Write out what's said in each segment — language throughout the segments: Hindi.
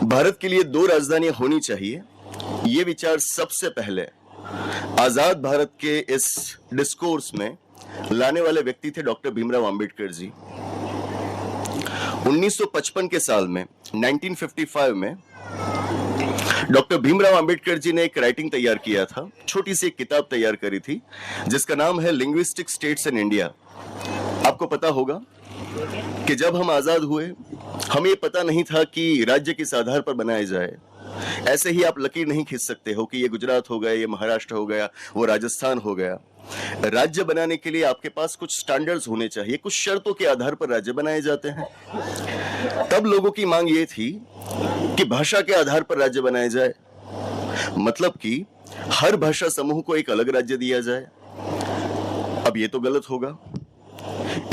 भारत के लिए दो राजधानियां होनी चाहिए, ये विचार सबसे पहले आजाद भारत के इस डिस्कोर्स में लाने वाले व्यक्ति थे डॉक्टर भीमराव अंबेडकर जी। 1955 के साल में 1955 में डॉक्टर भीमराव अंबेडकर जी ने एक राइटिंग तैयार किया था, छोटी सी एक किताब तैयार करी थी जिसका नाम है लिंग्विस्टिक स्टेट्स इन इंडिया। आपको पता होगा कि जब हम आजाद हुए हमें ये पता नहीं था कि राज्य किस आधार पर बनाया जाए। ऐसे ही आप लकीर नहीं खींच सकते हो कि ये गुजरात हो गया, ये महाराष्ट्र हो गया, वो राजस्थान हो गया। राज्य बनाने के लिए आपके पास कुछ स्टैंडर्ड्स होने चाहिए, कुछ शर्तों के आधार पर राज्य बनाए जाते हैं। तब लोगों की मांग ये थी कि भाषा के आधार पर राज्य बनाए जाए, मतलब कि हर भाषा समूह को एक अलग राज्य दिया जाए। अब ये तो गलत होगा।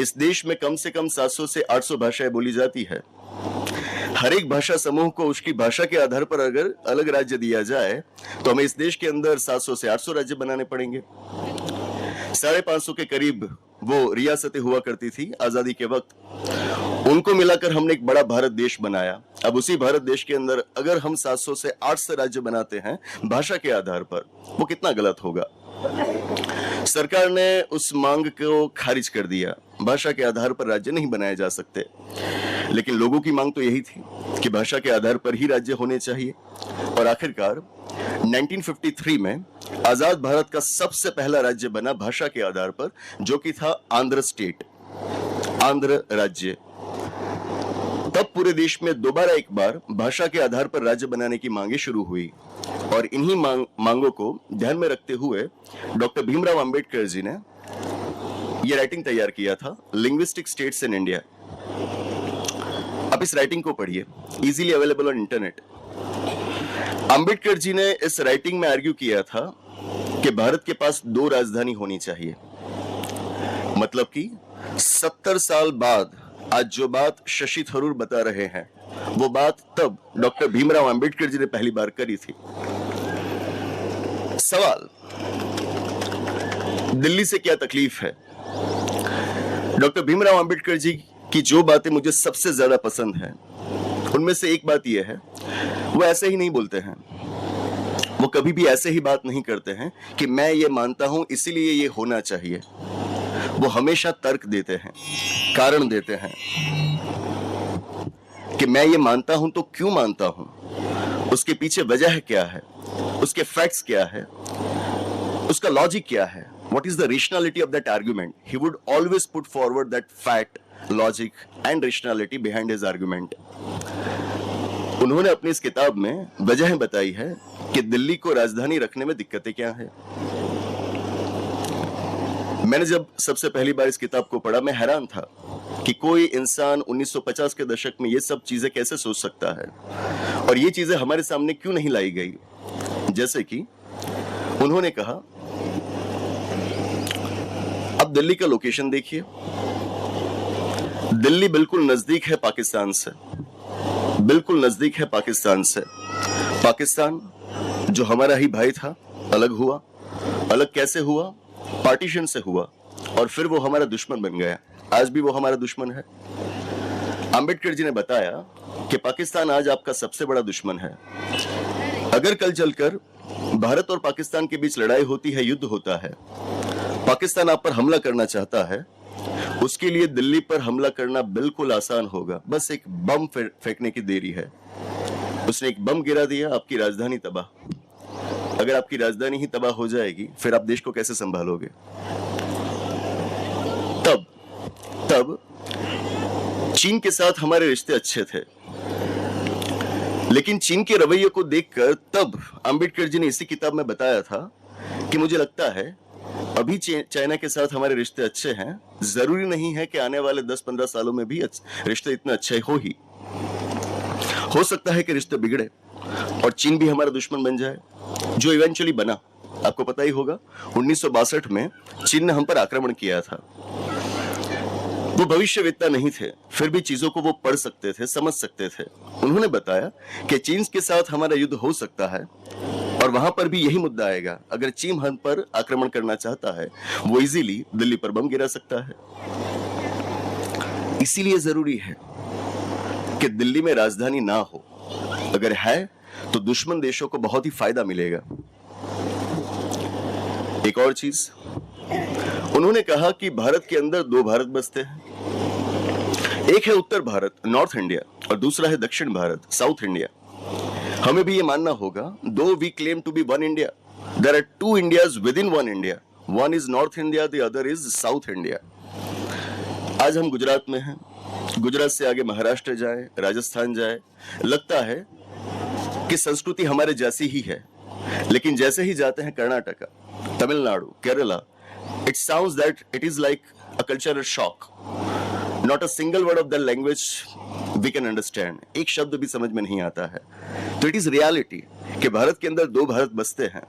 इस देश में कम से कम 700 से 800 भाषाएं बोली जाती है। हर एक भाषा समूह को उसकी भाषा के आधार पर अगर अलग राज्य दिया जाए तो हमें इस देश के अंदर 700 से 800 राज्य बनाने पड़ेंगे। 550 के करीब वो रियासतें हुआ करती थी आजादी के वक्त, उनको मिलाकर हमने एक बड़ा भारत देश बनाया। अब उसी भारत देश के अंदर अगर हम 700 से 800 राज्य बनाते हैं भाषा के आधार पर, वो कितना गलत होगा। सरकार ने उस मांग को खारिज कर दिया, भाषा के आधार पर राज्य नहीं बनाए जा सकते। लेकिन लोगों की मांग तो यही थी कि भाषा के आधार पर ही राज्य होने चाहिए। और आखिरकार 1953 में आजाद भारत का सबसे पहला राज्य बना भाषा के आधार पर, जो कि था आंध्र स्टेट, आंध्र राज्य। तब पूरे देश में दोबारा एक बार भाषा के आधार पर राज्य बनाने की मांगे शुरू हुई और इन्हीं मांगों को ध्यान में रखते हुए डॉक्टर भीमराव अंबेडकर जी ने यह राइटिंग तैयार किया था, लिंग्विस्टिक स्टेट्स इन इंडिया। आप इस राइटिंग को पढ़िए, easily available on internet. Ambedkar ji ने इस राइटिंग में आर्ग्यू किया था कि भारत के पास दो राजधानी होनी चाहिए। मतलब कि 70 साल बाद आज जो बात शशि थरूर बता रहे हैं वो बात तब डॉक्टर भीमराव अंबेडकर जी ने पहली बार करी थी। सवाल, दिल्ली से क्या तकलीफ है? डॉक्टर भीमराव अंबेडकर जी की जो बातें मुझे सबसे ज्यादा पसंद है उनमें से एक बात यह है, वो ऐसे ही नहीं बोलते हैं, वो कभी भी ऐसे ही बात नहीं करते हैं कि मैं ये मानता हूं इसीलिए ये होना चाहिए। वो हमेशा तर्क देते हैं, कारण देते हैं कि मैं ये मानता हूं तो क्यों मानता हूं, उसके पीछे वजह क्या है, उसके फैक्ट्स क्या है, उसका लॉजिक क्या है, what is the rationality of that argument. He would always put forward that fact, logic and rationality behind his argument. उन्होंने अपनी इस किताब में वजह बताई है कि दिल्ली को राजधानी रखने में दिक्कतें क्या है। मैंने जब सबसे पहली बार इस किताब को पढ़ा मैं हैरान था कि कोई इंसान 1950 के दशक में ये सब चीजें कैसे सोच सकता है और ये चीजें हमारे सामने क्यों नहीं लाई गई। जैसे कि उन्होंने कहा, अब दिल्ली का लोकेशन देखिए, दिल्ली बिल्कुल नजदीक है पाकिस्तान से, बिल्कुल नजदीक है पाकिस्तान से। पाकिस्तान जो हमारा ही भाई था अलग हुआ, अलग कैसे हुआ? पार्टीशन से हुआ और फिर वो हमारा दुश्मन बन गया। आज भी वो हमारा दुश्मन है। अंबेडकर जी ने बताया कि पाकिस्तान आज आपका सबसे बड़ा दुश्मन है। अगर कल चलकर भारत और पाकिस्तान के बीच लड़ाई होती है, युद्ध होता है, पाकिस्तान आप पर हमला करना चाहता है, उसके लिए दिल्ली पर हमला करना बिल्कुल आसान होगा, बस एक बम फेंकने की देरी है। उसने एक बम गिरा दिया, आपकी राजधानी तबाह। अगर आपकी राजधानी ही तबाह हो जाएगी फिर आप देश को कैसे संभालोगे? तब चीन के साथ हमारे रिश्ते अच्छे थे, लेकिन चीन के रवैये को देखकर तब अंबेडकर जी ने इसी किताब में बताया था कि मुझे लगता है अभी चाइना के साथ हमारे रिश्ते अच्छे हैं, जरूरी नहीं है कि आने वाले 10-15 सालों में भी रिश्ते इतने अच्छे हो सकता है कि रिश्ते बिगड़े और चीन भी हमारा दुश्मन बन जाए, जो इवेंचुअली बना। आपको पता ही होगा 1962 में चीन ने हम पर आक्रमण किया था। वो भविष्यवेत्ता नहीं थे, फिर भी चीजों को वो पढ़ सकते थे, समझ सकते थे। उन्होंने बताया कि चीन के साथ हमारा युद्ध हो सकता है और वहां पर भी यही मुद्दा आएगा। अगर चीन हम पर आक्रमण करना चाहता है वो इजीली दिल्ली पर बम गिरा सकता है। इसीलिए जरूरी है कि दिल्ली में राजधानी ना हो, अगर है तो दुश्मन देशों को बहुत ही फायदा मिलेगा। एक और चीज उन्होंने कहा कि भारत के अंदर दो भारत बसते हैं, एक है उत्तर भारत नॉर्थ इंडिया और दूसरा है दक्षिण भारत साउथ इंडिया। हमें भी ये मानना होगा, though we claim to be one India, there are two Indias within one India, one is North India, the other is South India. आज हम गुजरात में हैं, गुजरात से आगे महाराष्ट्र जाए, राजस्थान जाए, लगता है कि संस्कृति हमारे जैसी ही है, लेकिन जैसे ही जाते हैं Karnataka, Tamil Nadu, Kerala, it sounds that it is like a cultural shock. Not a single word of the language we can understand. एक शब्द भी समझ में नहीं आता है। तो it is reality कि भारत के अंदर दो भारत बसते हैं।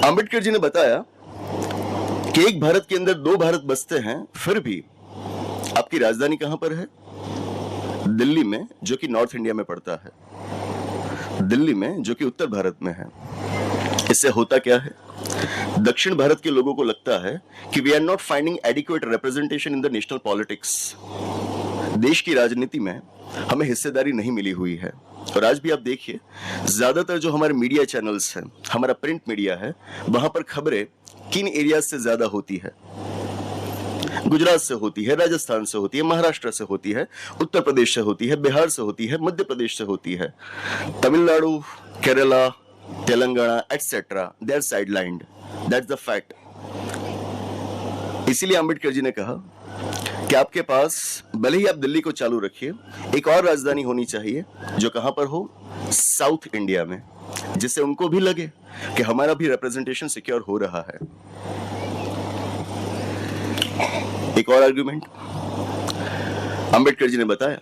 अंबेडकर जी ने बताया कि एक भारत के अंदर दो भारत बसते हैं, फिर भी आपकी राजधानी कहां पर है? दिल्ली में, जो कि नॉर्थ इंडिया में पड़ता है, दिल्ली में जो कि उत्तर भारत में है। इससे होता क्या है? दक्षिण भारत के लोगों को लगता है कि we are not finding adequate representation in the national politics. देश की राजनीति में हमें हिस्सेदारी नहीं मिली हुई है। और आज भी आप देखिए, ज्यादातर जो हमारे मीडिया चैनल्स हैं, हमारा प्रिंट मीडिया है, वहां पर खबरें किन एरियाज से ज्यादा होती है? गुजरात से होती है, राजस्थान से होती है, महाराष्ट्र से होती है, उत्तर प्रदेश से होती है, बिहार से होती है, मध्य प्रदेश से होती है, Tamil Nadu, Kerala, Telangana etcetera, they are sidelined, that's the fact. इसीलिए अंबेडकर जी ने कहा कि आपके पास भले ही आप दिल्ली को चालू रखिए, एक और राजधानी होनी चाहिए जो कहां पर हो? साउथ इंडिया में, जिससे उनको भी लगे कि हमारा भी रिप्रेजेंटेशन सिक्योर हो रहा है। एक और आर्गुमेंट अंबेडकर जी ने बताया,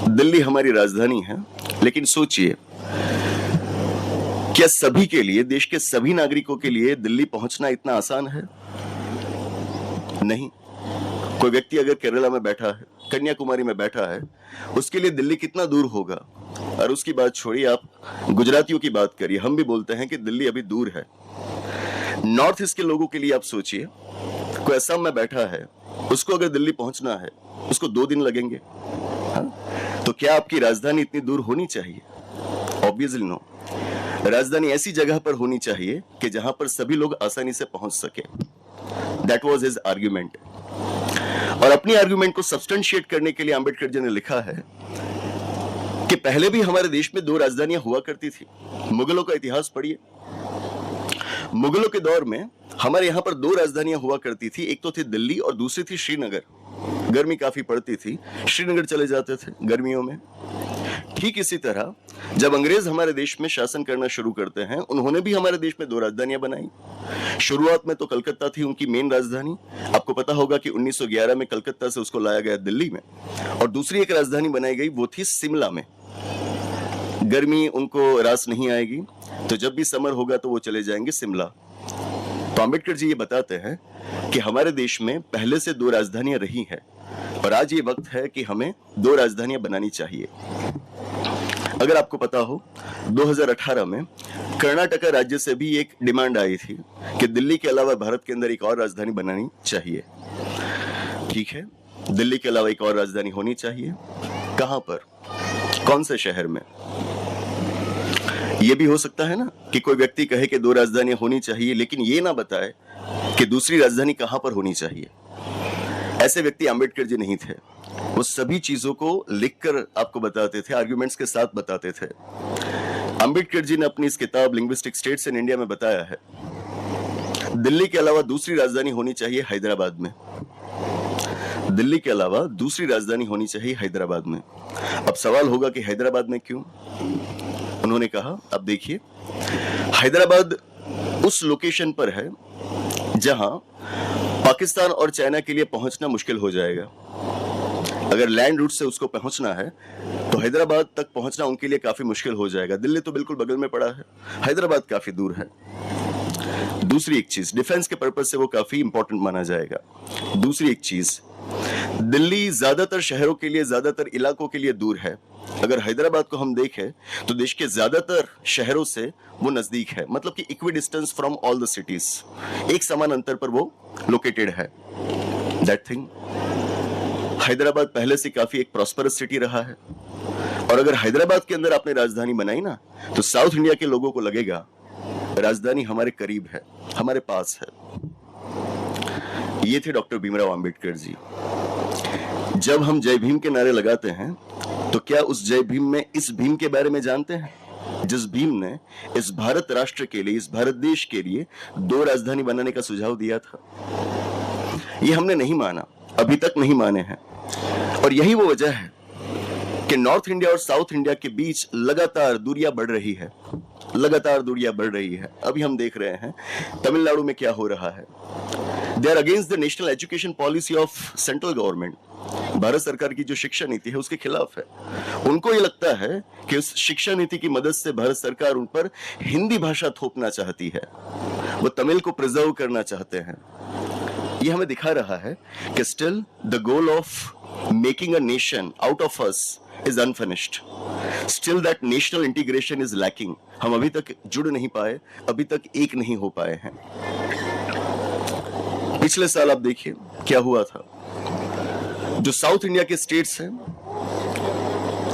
दिल्ली हमारी राजधानी है, लेकिन सोचिए, क्या सभी के लिए, देश के सभी नागरिकों के लिए दिल्ली पहुंचना इतना आसान है? नहीं। कोई व्यक्ति अगर केरला में बैठा है, कन्याकुमारी में बैठा है, उसके लिए दिल्ली कितना दूर होगा? और उसकी बात छोड़िए, आप गुजरातियों की बात करिए, हम भी बोलते हैं कि दिल्ली अभी दूर है। नॉर्थ ईस्ट के लोगों के लिए आप सोचिए, कोई असम में बैठा है, उसको अगर दिल्ली पहुंचना है, उसको 2 दिन लगेंगे। हाँ? तो क्या आपकी राजधानी इतनी दूर होनी चाहिए? Obviously no. राजधानी ऐसी जगह पर होनी चाहिए कि जहां पर सभी लोग आसानी से पहुंच सके। That was his argument. और अपनी आर्ग्यूमेंट को सब्सटेंशिएट करने के लिए अंबेडकर जी ने लिखा है कि पहले भी हमारे देश में 2 राजधानियां हुआ करती थी। मुगलों का इतिहास पढ़िए। मुगलों के दौर में हमारे यहां पर 2 राजधानियां हुआ करती थी, एक तो थी दिल्ली और दूसरी थी श्रीनगर। गर्मी काफी पड़ती थी, श्रीनगर चले जाते थे गर्मियों में। ठीक इसी तरह जब अंग्रेज हमारे देश में शासन करना शुरू करते हैं, उन्होंने भी हमारे देश में 2 राजधानियां बनाई। शुरुआत में तो कलकत्ता थी उनकी मेन राजधानी। आपको पता होगा कि 1911 में कलकत्ता से उसको लाया गया दिल्ली में, और दूसरी एक राजधानी बनाई गई, वो थी शिमला में। गर्मी उनको रास नहीं आएगी, तो जब भी समर होगा तो वो चले जाएंगे शिमला। तो अंबेडकर जी ये बताते हैं कि हमारे देश में पहले से 2 राजधानियां रही हैं, और आज ये वक्त है कि हमें 2 राजधानियां बनानी चाहिए। अगर आपको पता हो, 2018 में कर्नाटका राज्य से भी एक डिमांड आई थी कि दिल्ली के अलावा भारत के अंदर एक और राजधानी बनानी चाहिए। ठीक है, दिल्ली के अलावा एक और राजधानी होनी चाहिए। कहां पर? कौन से शहर में? यह भी हो सकता है ना कि कोई व्यक्ति कहे कि 2 राजधानियां होनी चाहिए, लेकिन ये ना बताए कि दूसरी राजधानी कहां पर होनी चाहिए। ऐसे व्यक्ति अंबेडकर जी नहीं थे। वो सभी चीजों को लिखकर आपको बताते थे, आर्गुमेंट्स के साथ बताते थे। अंबेडकर जी ने अपनी इस किताब लिंग्विस्टिक स्टेट्स इन इंडिया में बताया है, दिल्ली के अलावा दूसरी राजधानी होनी चाहिए हैदराबाद में। दिल्ली के अलावा दूसरी राजधानी होनी चाहिए हैदराबाद में। अब सवाल होगा कि हैदराबाद में क्यों? उन्होंने कहा, अब देखिए, हैदराबाद उस लोकेशन पर है जहां पाकिस्तान और चाइना के लिए पहुंचना मुश्किल हो जाएगा। अगर लैंड रूट से उसको पहुंचना है तो हैदराबाद तक पहुंचना उनके लिए काफी मुश्किल हो जाएगा। दिल्ली तो बिल्कुल बगल में पड़ा है, हैदराबाद काफी दूर है। दूसरी एक चीज, डिफेंस के पर्पज से वो काफी इंपॉर्टेंट माना जाएगा। दूसरी एक चीज, दिल्ली ज्यादातर शहरों के लिए, ज्यादातर इलाकों के लिए दूर है। अगर हैदराबाद को हम देखें तो देश के ज्यादातर शहरों से वो नजदीक है, मतलब कि equi distance from all the cities, एक समान अंतर पर वो लोकेटेड है। दैट थिंग हैदराबाद पहले से काफी एक प्रॉस्परस सिटी रहा है, और अगर हैदराबाद के अंदर आपने राजधानी बनाई ना, तो साउथ इंडिया के लोगों को लगेगा राजधानी हमारे करीब है, हमारे पास है। ये थे डॉक्टर भीमराव अंबेडकर जी। जब हम जय भीम के नारे लगाते हैं तो क्या उस जय भीम में इस भीम के बारे में जानते हैं जिस भीम ने इस भारत राष्ट्र के लिए, इस भारत देश के लिए 2 राजधानी बनाने का सुझाव दिया था? ये हमने नहीं माना, अभी तक नहीं माने हैं। और यही वो वजह है कि नॉर्थ इंडिया और साउथ इंडिया के बीच लगातार दूरियां बढ़ रही है, लगातार दूरियां बढ़ रही है। अभी हम देख रहे हैं तमिलनाडु में क्या हो रहा है। They are against the national education policy of central government. Bharat सरकार की जो शिक्षा नीति है उसके खिलाफ है। उनको ये लगता है कि उस शिक्षा नीति की मदद से भारत सरकार उन पर हिंदी भाषा थोपना चाहती है, वो तमिल को प्रिजर्व करना चाहते हैं। ये हमें दिखा रहा है कि still the goal of making a nation out of us is unfinished. Still that national integration is lacking. हम अभी तक जुड़ नहीं पाए, अभी तक एक नहीं हो पाए हैं। पिछले साल आप देखिए क्या हुआ था। जो साउथ इंडिया के स्टेट्स हैं,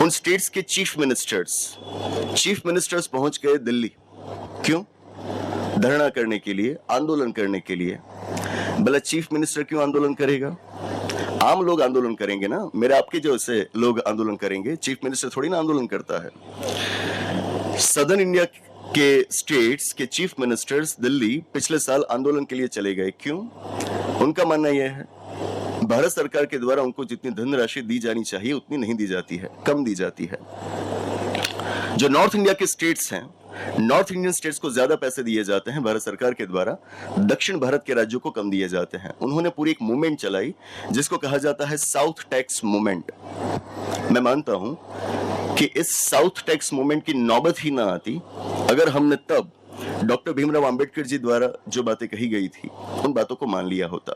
उन स्टेट्स के चीफ मिनिस्टर्स पहुंच गए दिल्ली। क्यों? धरना करने के लिए, आंदोलन करने के लिए। भला चीफ मिनिस्टर क्यों आंदोलन करेगा? आम लोग आंदोलन करेंगे ना, मेरे आपके जैसे लोग आंदोलन करेंगे। चीफ मिनिस्टर थोड़ी ना आंदोलन करता है। सदर्न इंडिया के स्टेट्स के चीफ मिनिस्टर्स दिल्ली पिछले साल आंदोलन के लिए चले गए। क्यों? उनका मानना यह है भारत सरकार के द्वारा उनको जितनी धनराशि दी जानी चाहिए उतनी नहीं दी जाती है, कम दी जाती है। जो नॉर्थ इंडिया के स्टेट्स हैं, नॉर्थ इंडियन स्टेट्स को ज्यादा पैसे दिए जाते हैं भारत सरकार के द्वारा, दक्षिण भारत के राज्यों को कम दिए जाते हैं। उन्होंने पूरी एक मूवमेंट चलाई जिसको कहा जाता है साउथ टैक्स मूवमेंट। मैं मानता हूं कि इस साउथ टैक्स मूवमेंट की नौबत ही ना आती अगर हमने तब डॉक्टर भीमराव अंबेडकर जी द्वारा जो बातें कही गई थी उन बातों को मान लिया होता।